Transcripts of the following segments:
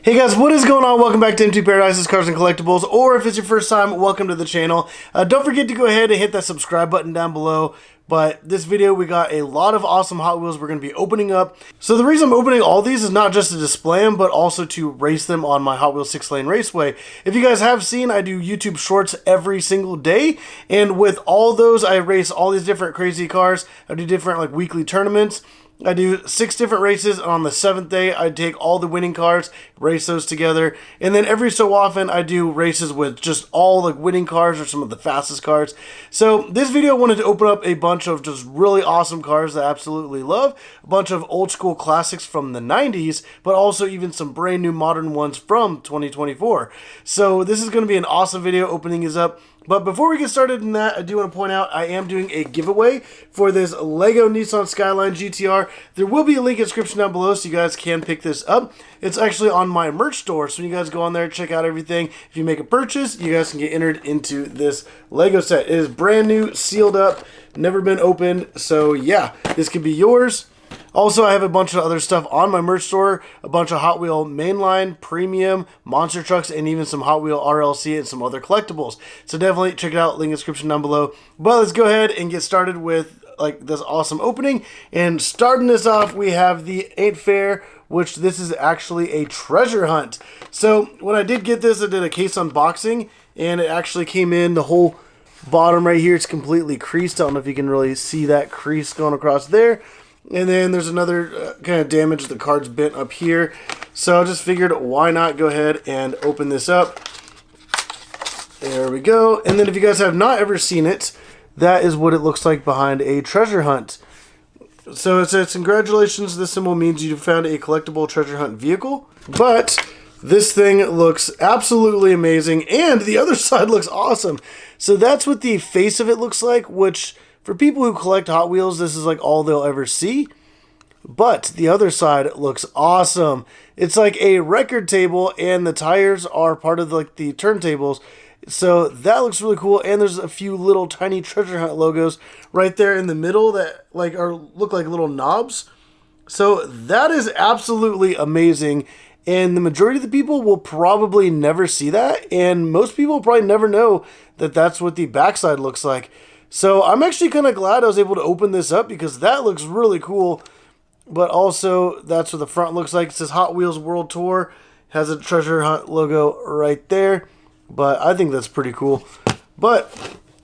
Hey guys, what is going on? Welcome back to M2 Paradise's Cars and Collectibles, or if it's your first time, welcome to the channel. Don't forget to go ahead and hit that subscribe button down below. But this video, we got a lot of awesome Hot Wheels we're going to be opening up. So the reason I'm opening all these is not just to display them, but also to race them on my Hot Wheels 6-lane raceway. If you guys have seen, I do YouTube shorts every single day. And with all those, I race all these different crazy cars. I do different like weekly tournaments. I do 6 different races. On the 7th day, I take all the winning cars, race those together. And then every so often, I do races with just all the winning cars or some of the fastest cars. So this video, I wanted to open up a bunch of just really awesome cars that I absolutely love. A bunch of old school classics from the 90s, but also even some brand new modern ones from 2024. So this is going to be an awesome video opening these up. But before we get started in that, I do want to point out I am doing a giveaway for this Lego Nissan Skyline GTR. There will be a link in the description down below so you guys can pick this up. It's actually on my merch store, so when you guys go on there, check out everything. If you make a purchase, you guys can get entered into this Lego set. It is brand new, sealed up, never been opened, so yeah, this could be yours. Also, I have a bunch of other stuff on my merch store, a bunch of Hot Wheel mainline, premium, monster trucks, and even some Hot Wheel RLC and some other collectibles. So definitely check it out, link in the description down below. But let's go ahead and get started with like this awesome opening. And starting this off, we have the Ain't Fair, which this is actually a treasure hunt. So when I did get this, I did a case unboxing, and it actually came in the whole bottom right here. It's completely creased. I don't know if you can really see that crease going across there. And then there's another kind of damage. The card's bent up here. So I just figured why not go ahead and open this up. There we go. And then if you guys have not ever seen it, that is what it looks like behind a treasure hunt. So it says, congratulations, this symbol means you found a collectible treasure hunt vehicle. But this thing looks absolutely amazing. And the other side looks awesome. So that's what the face of it looks like, which for people who collect Hot Wheels, this is like all they'll ever see. But the other side looks awesome. It's like a record table, and the tires are part of like the turntables. So that looks really cool. And there's a few little tiny treasure hunt logos right there in the middle that like look like little knobs. So that is absolutely amazing. And the majority of the people will probably never see that. And most people probably never know that that's what the backside looks like. So I'm actually kind of glad I was able to open this up because that looks really cool. But also, that's what the front looks like. It says Hot Wheels World Tour. Has a treasure hunt logo right there. But I think that's pretty cool. But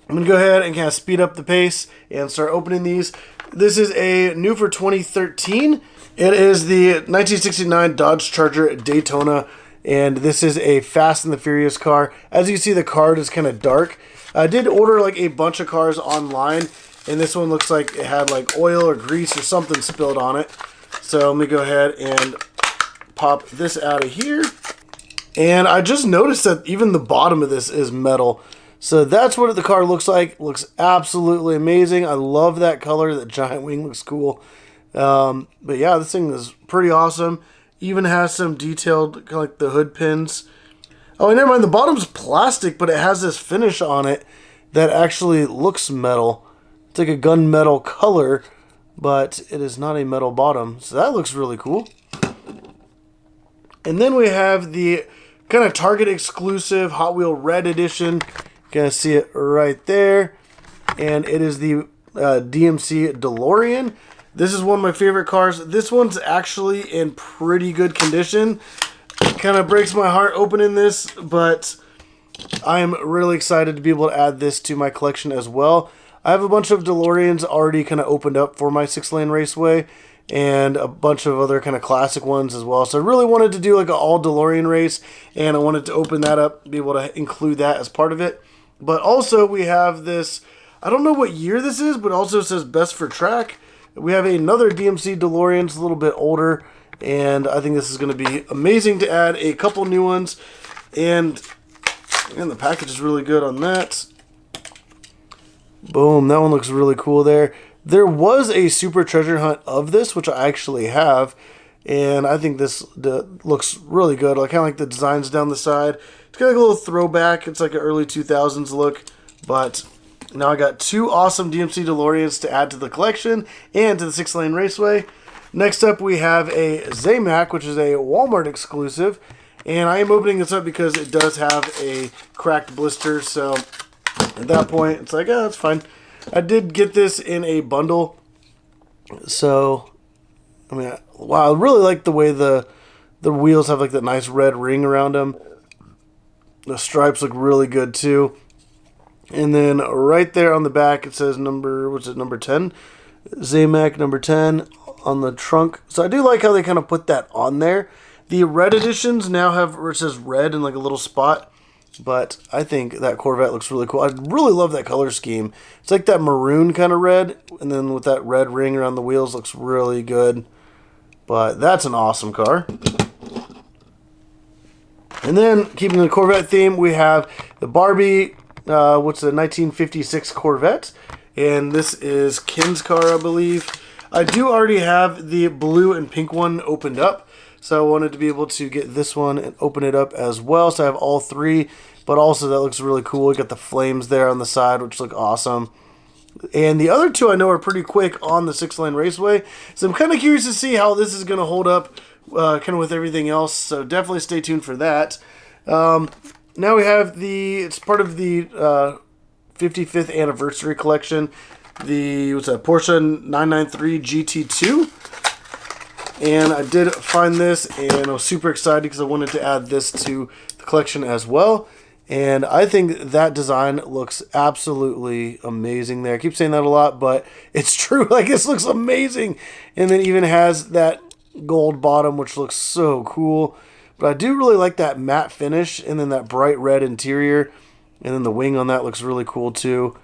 I'm going to go ahead and kind of speed up the pace and start opening these. This is a new for 2013. It is the 1969 Dodge Charger Daytona. And this is a Fast and the Furious car. As you can see, the card is kind of dark. I did order like a bunch of cars online, and this one looks like it had like oil or grease or something spilled on it. So let me go ahead and pop this out of here. And I just noticed that even the bottom of this is metal. So that's what the car looks like. Looks absolutely amazing. I love that color. That giant wing looks cool. But yeah, this thing is pretty awesome. Even has some detailed kind of like the hood pins. Oh, never mind. The bottom's plastic, but it has this finish on it that actually looks metal. It's like a gunmetal color, but it is not a metal bottom. So that looks really cool. And then we have the kind of Target exclusive Hot Wheel Red Edition. You can see it right there. And it is the DMC DeLorean. This is one of my favorite cars. This one's actually in pretty good condition. Kind of breaks my heart opening this, but I am really excited to be able to add this to my collection as well. I have a bunch of DeLoreans already kind of opened up for my 6-lane raceway, and a bunch of other kind of classic ones as well. So I really wanted to do like an all DeLorean race, and I wanted to open that up, be able to include that as part of it. But also we have this, I don't know what year this is, but also says Best for Track. We have another DMC DeLorean, it's a little bit older. And I think this is going to be amazing to add a couple new ones. And the package is really good on that. Boom, that one looks really cool there. There was a Super Treasure Hunt of this, which I actually have. And I think this looks really good. I kind of like the designs down the side. It's got like a little throwback. It's like an early 2000s look. But now I got 2 awesome DMC DeLoreans to add to the collection and to the 6-lane raceway. Next up, we have a Zamac, which is a Walmart exclusive. And I am opening this up because it does have a cracked blister, so at that point, it's like, oh, that's fine. I did get this in a bundle, so, I mean, wow, I really like the way the wheels have like that nice red ring around them. The stripes look really good too. And then right there on the back, it says number 10? Zamac number 10 on the trunk. So I do like how they kind of put that on there. The red editions now have where it says red in like a little spot. But I think that Corvette looks really cool. I really love that color scheme. It's like that maroon kind of red. And then with that red ring around the wheels, looks really good. But that's an awesome car. And then, keeping the Corvette theme, we have the Barbie, what's the 1956 Corvette. And this is Ken's car, I believe. I do already have the blue and pink one opened up. So I wanted to be able to get this one and open it up as well. So I have all three. But also, that looks really cool. You got the flames there on the side, which look awesome. And the other two I know are pretty quick on the 6-lane raceway. So I'm kind of curious to see how this is going to hold up kind of with everything else. So definitely stay tuned for that. Now we have it's part of the 55th anniversary collection. What's that, Porsche 993 GT2. And I did find this, and I was super excited because I wanted to add this to the collection as well. And I think that design looks absolutely amazing there. I keep saying that a lot, but it's true. Like, this looks amazing. And then even has that gold bottom, which looks so cool. But I do really like that matte finish, and then that bright red interior. And then the wing on that looks really cool too.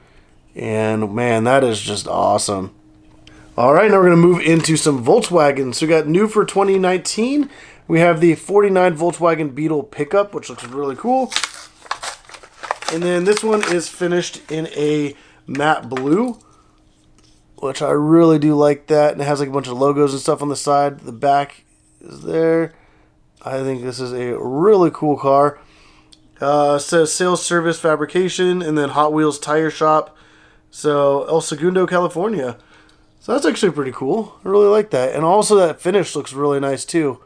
And man, that is just awesome. All right, now we're going to move into some Volkswagen. So we got new for 2019. We have the 49 Volkswagen Beetle pickup, which looks really cool. And then this one is finished in a matte blue, which I really do like that. And it has like a bunch of logos and stuff on the side. The back is there. I think this is a really cool car. Says sales, service, fabrication, and then Hot Wheels tire shop. So El Segundo, California. So that's actually pretty cool. I really like that. And also that finish looks really nice too.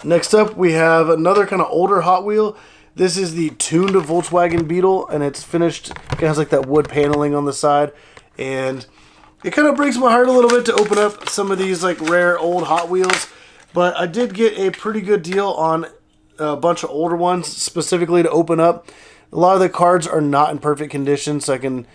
Next up, we have another kind of older Hot Wheel. This is the tuned Volkswagen Beetle, and it's finished. It kind of has like that wood paneling on the side. And it kind of breaks my heart a little bit to open up some of these like rare old Hot Wheels. But I did get a pretty good deal on a bunch of older ones specifically to open up. A lot of the cards are not in perfect condition, so I can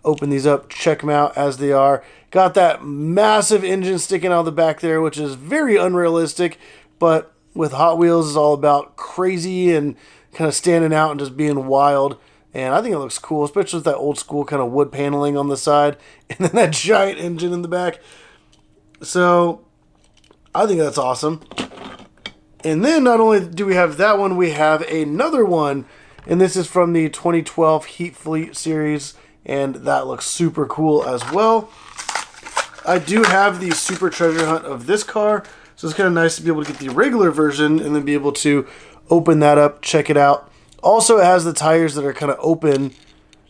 open these up, check them out as they are. Got that massive engine sticking out of the back there, which is very unrealistic, but with Hot Wheels, it's all about crazy and kind of standing out and just being wild. And I think it looks cool, especially with that old school kind of wood paneling on the side and then that giant engine in the back. So I think that's awesome. And then not only do we have that one, we have another one, and this is from the 2012 Heat Fleet series, and that looks super cool as well. I do have the Super Treasure Hunt of this car, so it's kind of nice to be able to get the regular version and then be able to open that up, check it out. Also, it has the tires that are kind of open,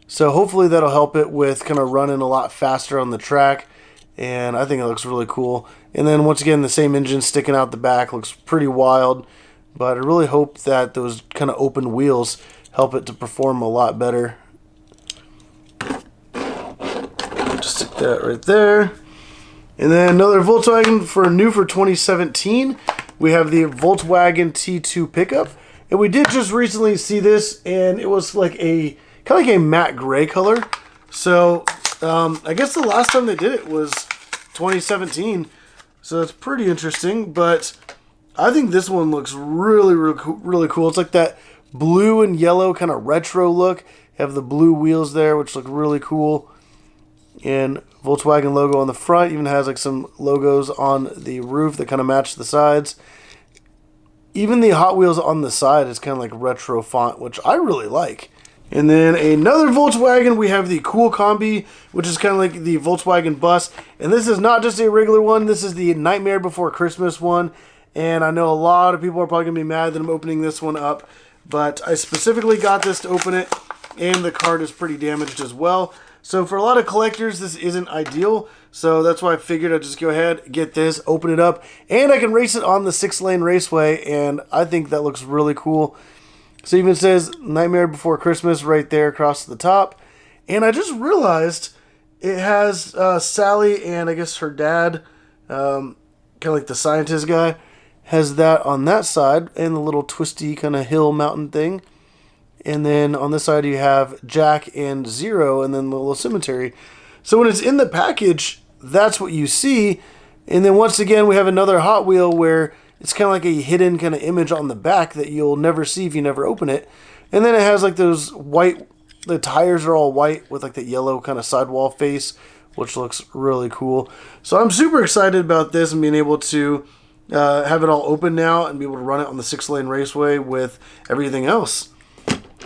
so hopefully that'll help it with kind of running a lot faster on the track, and I think it looks really cool. And then once again, the same engine sticking out the back looks pretty wild, but I really hope that those kind of open wheels help it to perform a lot better. Just stick that right there. And then another Volkswagen new for 2017. We have the Volkswagen T2 pickup. And we did just recently see this, and it was like a kind of like a matte gray color. So I guess the last time they did it was 2017. So that's pretty interesting. But I think this one looks really, really cool. It's like that blue and yellow kind of retro look. You have the blue wheels there, which look really cool. And Volkswagen logo on the front. Even has like some logos on the roof that kind of match the sides. Even the Hot Wheels on the side is kind of like retro font, which I really like. And then another Volkswagen, we have the Cool Combi, which is kind of like the Volkswagen bus. And this is not just a regular one. This is the Nightmare Before Christmas one. And I know a lot of people are probably going to be mad that I'm opening this one up. But I specifically got this to open it. And the card is pretty damaged as well. So for a lot of collectors, this isn't ideal. So that's why I figured I'd just go ahead, get this, open it up, and I can race it on the 6-lane raceway, and I think that looks really cool. So it even says Nightmare Before Christmas right there across the top. And I just realized it has Sally and I guess her dad, kind of like the scientist guy, has that on that side, and the little twisty kind of hill mountain thing. And then on this side you have Jack and Zero, and then the little cemetery. So when it's in the package, that's what you see. And then once again, we have another Hot Wheel where it's kind of like a hidden kind of image on the back that you'll never see if you never open it. And then it has like those white, the tires are all white with like the yellow kind of sidewall face, which looks really cool. So I'm super excited about this and being able to have it all open now and be able to run it on the 6-lane raceway with everything else.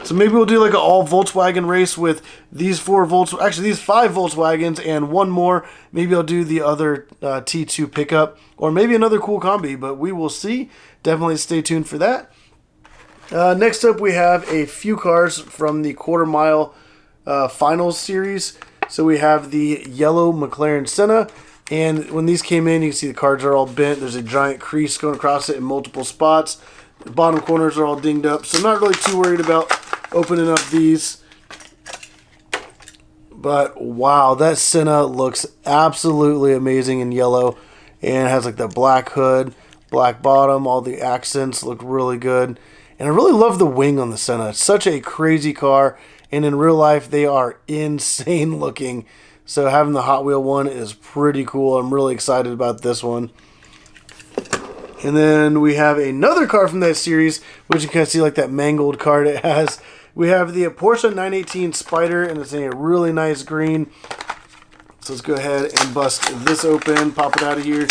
So maybe we'll do like an all Volkswagen race with these 5 Volkswagens and one more. Maybe I'll do the other T2 pickup, or maybe another cool combi, but we will see. Definitely stay tuned for that. Next up, we have a few cars from the Quarter Mile Finals series. So we have the yellow McLaren Senna, and when these came in, you can see the cards are all bent. There's a giant crease going across it in multiple spots. The bottom corners are all dinged up, so I'm not really too worried about opening up these. But wow, that Senna looks absolutely amazing in yellow, and it has like the black hood, black bottom, all the accents look really good. And I really love the wing on the Senna. It's such a crazy car, and in real life they are insane looking. So having the Hot Wheel one is pretty cool. I'm really excited about this one. And then we have another car from that series, which you can see like that mangled card it has. We have the Porsche 918 Spider, and it's in a really nice green. So let's go ahead and bust this open, pop it out of here.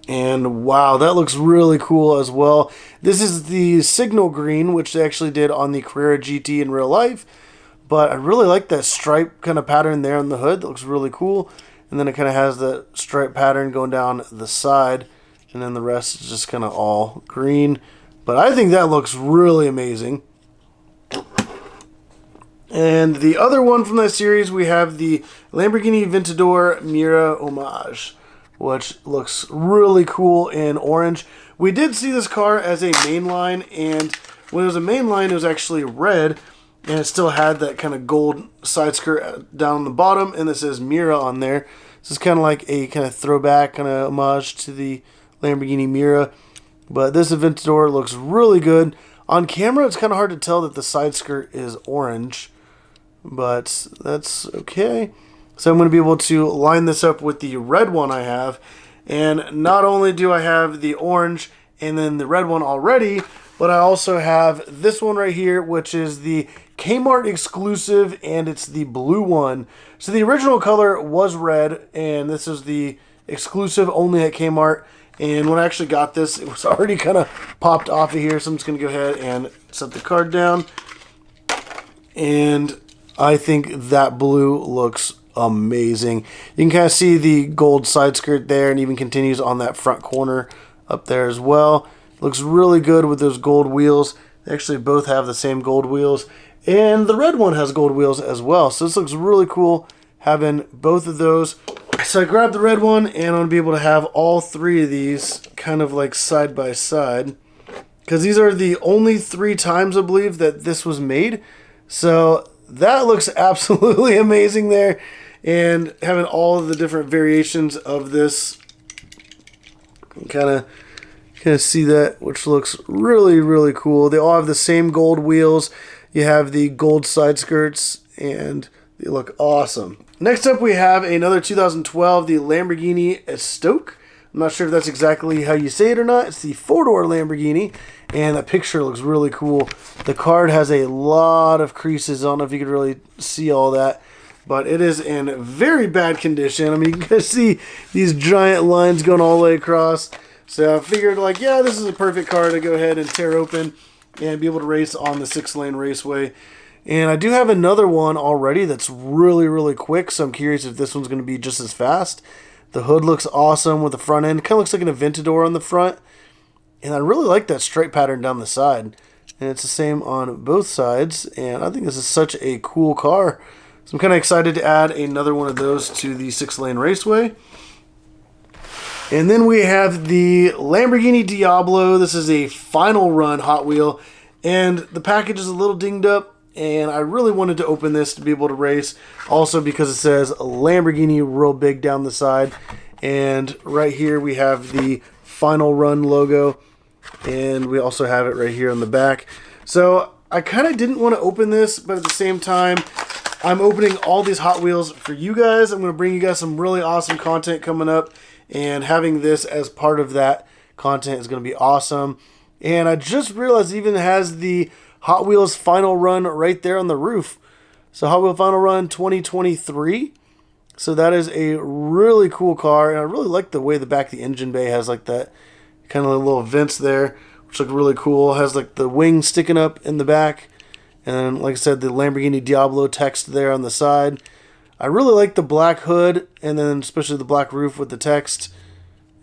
And wow, that looks really cool as well. This is the Signal Green, which they actually did on the Carrera GT in real life. But I really like that stripe kind of pattern there on the hood. That looks really cool. And then it kind of has the stripe pattern going down the side. And then the rest is just kind of all green. But I think that looks really amazing. And the other one from that series, we have the Lamborghini Aventador Mira Homage, which looks really cool in orange. We did see this car as a mainline, and when it was a mainline, it was actually red. And it still had that kind of gold side skirt down the bottom, and it says Mira on there. This is kind of like a kind of throwback, kind of homage to the Lamborghini Mira. But this Aventador looks really good. On camera, it's kind of hard to tell that the side skirt is orange, but that's okay. So I'm going to be able to line this up with the red one I have. And not only do I have the orange and then the red one already, but I also have this one right here, which is the Kmart exclusive, and it's the blue one. So the original color was red, and this is the exclusive only at Kmart. And when I actually got this, it was already kind of popped off of here. So I'm just going to go ahead and set the card down. And I think that blue looks amazing. You can kind of see the gold side skirt there, and even continues on that front corner up there as well. Looks really good with those gold wheels. They actually both have the same gold wheels. And the red one has gold wheels as well. So this looks really cool having both of those. So I grabbed the red one, and I'm going to be able to have all three of these kind of like side by side. Because these are the only 3 times, I believe, that this was made. So that looks absolutely amazing there. And having all of the different variations of this, kind of see that, which looks really, really cool. They all have the same gold wheels. You have the gold side skirts, and they look awesome. Next up, we have another 2012, the Lamborghini Estoque. I'm not sure if that's exactly how you say it or not. It's the 4-door Lamborghini, and that picture looks really cool. The card has a lot of creases. I don't know if you could really see all that, but it is in very bad condition. I mean, you can see these giant lines going all the way across. So I figured, like, yeah, this is a perfect car to go ahead and tear open and be able to race on the 6-lane raceway. And I do have another one already that's really, really quick, so I'm curious if this one's going to be just as fast. The hood looks awesome with the front end. It kind of looks like an Aventador on the front. And I really like that stripe pattern down the side. And it's the same on both sides. And I think this is such a cool car. So I'm kind of excited to add another one of those to the 6-lane raceway. And then we have the Lamborghini Diablo. This is a final run Hot Wheel, and the package is a little dinged up, and I really wanted to open this to be able to race. Also because it says Lamborghini real big down the side. And right here we have the final run logo, and we also have it right here on the back. So I kind of didn't want to open this, but at the same time, I'm opening all these Hot Wheels for you guys. I'm going to bring you guys some really awesome content coming up, and having this as part of that content is going to be awesome. And I just realized it even has the Hot Wheels Final Run right there on the roof. So Hot Wheels Final Run 2023. So that is a really cool car, and I really like the way the back of the engine bay has like that kind of little vents there, which look really cool. It has like the wing sticking up in the back, and then, like I said, the Lamborghini Diablo text there on the side. I really like the black hood, and then especially the black roof with the text.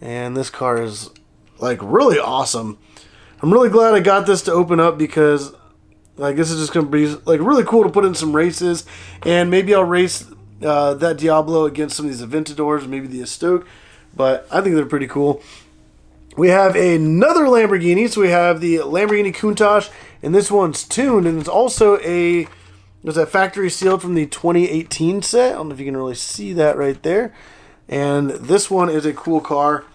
And this car is like really awesome. I'm really glad I got this to open up, because like this is just going to be like really cool to put in some races, and maybe I'll race that Diablo against some of these Aventadors, maybe the Estoque, but I think they're pretty cool. We have another Lamborghini, so we have the Lamborghini Countach, and this one's tuned, and it's also there's that factory sealed from the 2018 set. I don't know if you can really see that right there. And this one is a cool car.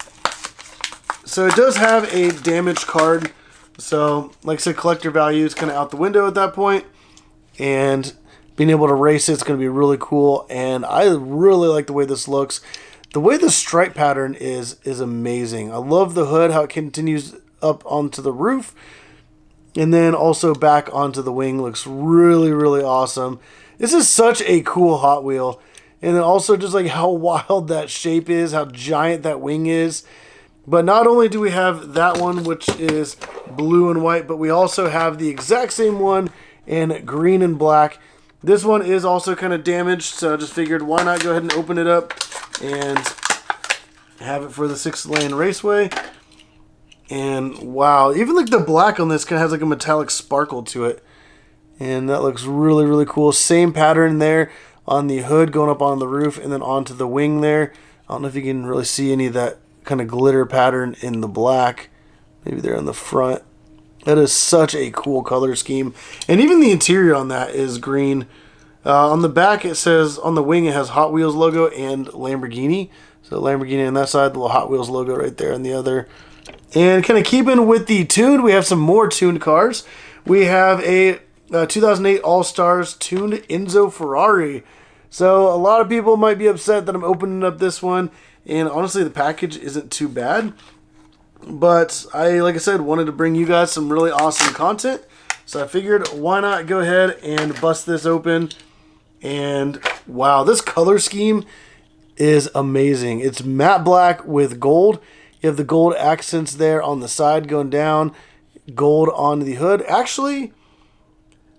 So it does have a damaged card. So, like I said, collector value is kind of out the window at that point. And being able to race it's going to be really cool. And I really like the way this looks. The way the stripe pattern is amazing. I love the hood, how it continues up onto the roof. And then also back onto the wing looks really, really awesome. This is such a cool Hot Wheel. And then also just like how wild that shape is, how giant that wing is. But not only do we have that one, which is blue and white, but we also have the exact same one in green and black. This one is also kind of damaged, so I just figured why not go ahead and open it up and have it for the 6-lane raceway. And wow, even like the black on this kind of has like a metallic sparkle to it. And that looks really, really cool. Same pattern there on the hood going up on the roof and then onto the wing there. I don't know if you can really see any of that kind of glitter pattern in the black. Maybe there on the front. That is such a cool color scheme. And even the interior on that is green. On the back it says, on the wing it has Hot Wheels logo and Lamborghini. So Lamborghini on that side, the little Hot Wheels logo right there on the other. And kind of keeping with the tuned, we have some more tuned cars. We have a 2008 All-Stars tuned Enzo Ferrari. So a lot of people might be upset that I'm opening up this one. And honestly, the package isn't too bad. But like I said, wanted to bring you guys some really awesome content. So I figured, why not go ahead and bust this open. And wow, this color scheme is amazing. It's matte black with gold. You have the gold accents there on the side going down, gold on the hood. Actually,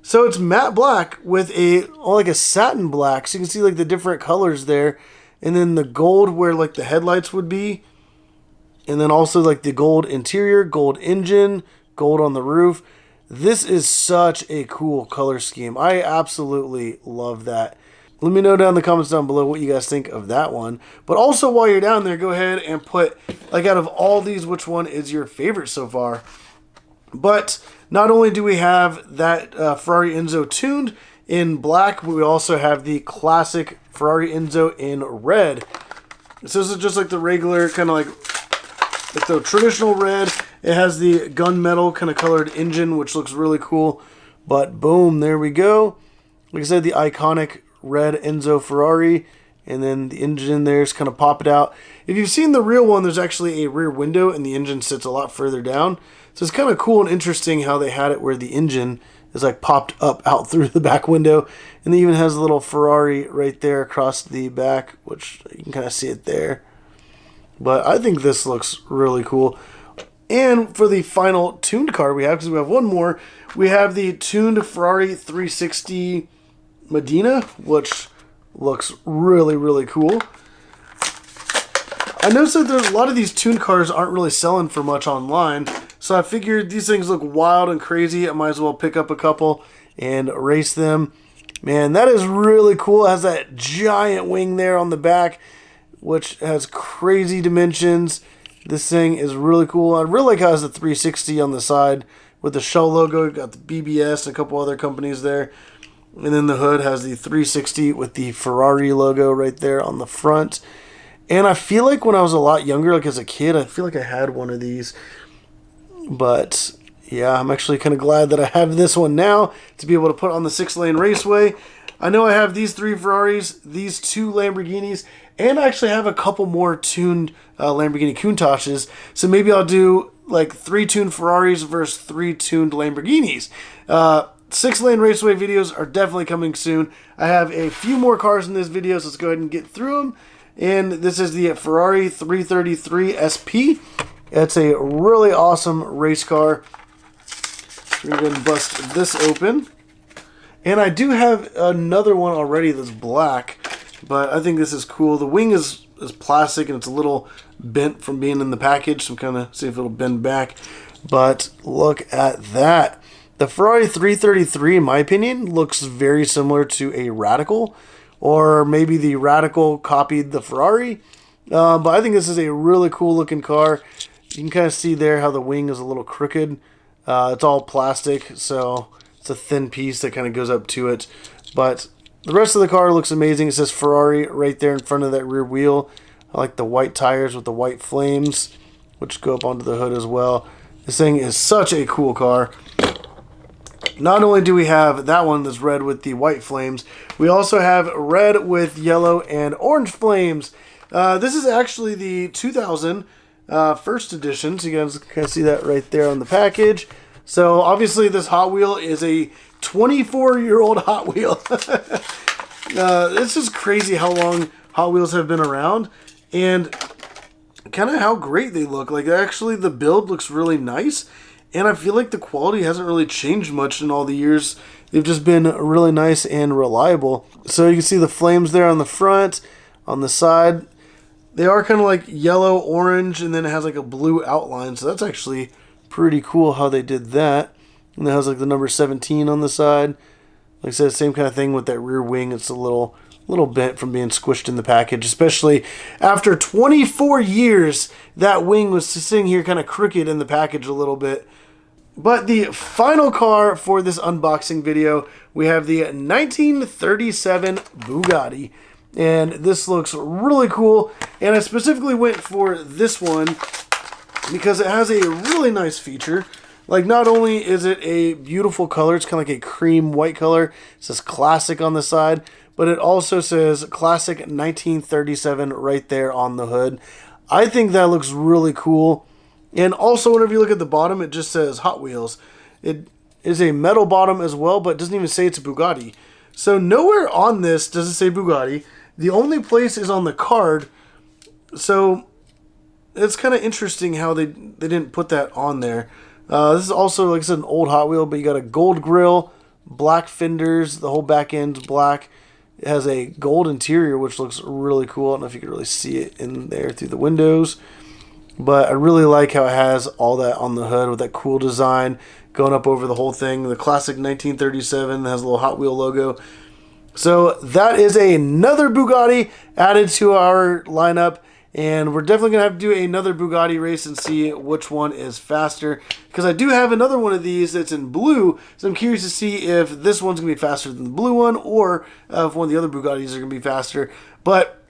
so it's matte black with like a satin black. So you can see like the different colors there. And then the gold where like the headlights would be. And then also like the gold interior, gold engine, gold on the roof. This is such a cool color scheme. I absolutely love that. Let me know down in the comments down below what you guys think of that one. But also while you're down there, go ahead and put, like out of all these, which one is your favorite so far. But not only do we have that Ferrari Enzo tuned in black, but we also have the classic Ferrari Enzo in red. So this is just like the regular kind of like the traditional red. It has the gunmetal kind of colored engine, which looks really cool. But boom, there we go. Like I said, the iconic red Enzo Ferrari, and then the engine there's kind of pop it out. If you've seen the real one, there's actually a rear window and the engine sits a lot further down. So it's kind of cool and interesting how they had it where the engine is like popped up out through the back window. And it even has a little Ferrari right there across the back, which you can kind of see it there. But I think this looks really cool. And for the final tuned car we have, because we have one more, we have the tuned Ferrari 360 Medina, which looks really, really cool. I noticed that there's a lot of these tuned cars aren't really selling for much online, so I figured these things look wild and crazy. I might as well pick up a couple and race them. Man, that is really cool. It has that giant wing there on the back, which has crazy dimensions. This thing is really cool. I really like how it has the 360 on the side with the Shell logo. Got the BBS and a couple other companies there. And then the hood has the 360 with the Ferrari logo right there on the front. And I feel like when I was a lot younger, like as a kid, I feel like I had one of these. But yeah, I'm actually kind of glad that I have this one now to be able to put on the 6-lane raceway. I know I have these 3 Ferraris, these 2 Lamborghinis, and I actually have a couple more tuned Lamborghini Countaches. So maybe I'll do like 3 tuned Ferraris versus 3 tuned Lamborghinis. 6-lane raceway videos are definitely coming soon. I have a few more cars in this video, so let's go ahead and get through them. And this is the Ferrari 333 SP. It's a really awesome race car. We're going to go ahead and bust this open. And I do have another one already that's black, but I think this is cool. The wing is plastic and it's a little bent from being in the package, so I'm kind of see if it'll bend back. But look at that. The Ferrari 333, in my opinion, looks very similar to a Radical, or maybe the Radical copied the Ferrari. But I think this is a really cool looking car. You can kind of see there how the wing is a little crooked. It's all plastic, so it's a thin piece that kind of goes up to it. But the rest of the car looks amazing. It says Ferrari right there in front of that rear wheel. I like the white tires with the white flames, which go up onto the hood as well. This thing is such a cool car. Not only do we have that one that's red with the white flames, we also have red with yellow and orange flames. This is actually the 2000 first edition, so you guys can see that right there on the package. So obviously this Hot Wheel is a 24-year-old Hot Wheel. It's just crazy how long Hot Wheels have been around and kind of how great they look. Like actually the build looks really nice. And I feel like the quality hasn't really changed much in all the years. They've just been really nice and reliable. So you can see the flames there on the front, on the side. They are kind of like yellow, orange, and then it has like a blue outline. So that's actually pretty cool how they did that. And it has like the number 17 on the side. Like I said, same kind of thing with that rear wing. It's a little bent from being squished in the package, especially after 24 years. That wing was sitting here kind of crooked in the package a little bit. But the final car for this unboxing video, we have the 1937 Bugatti. And this looks really cool. And I specifically went for this one because it has a really nice feature. Like, not only is it a beautiful color, it's kind of like a cream white color. It says classic on the side, but it also says classic 1937 right there on the hood. I think that looks really cool. And also, whenever you look at the bottom, it just says Hot Wheels. It is a metal bottom as well, but it doesn't even say it's a Bugatti. So nowhere on this does it say Bugatti. The only place is on the card. So it's kind of interesting how they didn't put that on there. This is also, like I said, an old Hot Wheel, but you got a gold grille, black fenders, the whole back end's black. It has a gold interior, which looks really cool. I don't know if you can really see it in there through the windows. But I really like how it has all that on the hood with that cool design going up over the whole thing. The classic 1937 has a little Hot Wheel logo. So that is another Bugatti added to our lineup. And we're definitely going to have to do another Bugatti race and see which one is faster. Because I do have another one of these that's in blue. So I'm curious to see if this one's going to be faster than the blue one. Or if one of the other Bugattis are going to be faster. But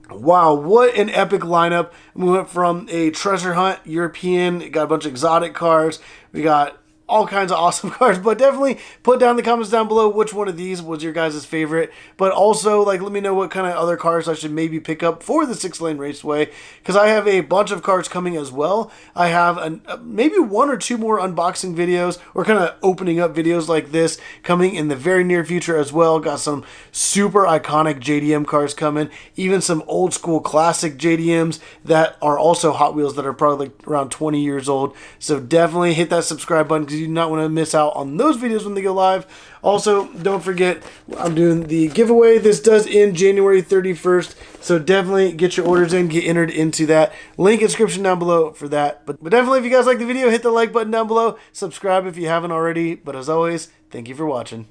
wow, what an epic lineup. We went from a treasure hunt, European, got a bunch of exotic cars. We got all kinds of awesome cars, but definitely put down in the comments down below which one of these was your guys' favorite. But also, like, let me know what kind of other cars I should maybe pick up for the 6-lane raceway, because I have a bunch of cars coming as well. I have maybe 1 or 2 more unboxing videos or kind of opening up videos like this coming in the very near future as well. Got some super iconic JDM cars coming, even some old school classic JDMs that are also Hot Wheels that are probably like around 20 years old. So definitely hit that subscribe button because you do not want to miss out on those videos when they go live. Also, don't forget, I'm doing the giveaway. This does end January 31st, so definitely get your orders in, get entered into that. Link in the description down below for that. But definitely, if you guys like the video, hit the like button down below. Subscribe if you haven't already. But as always, thank you for watching.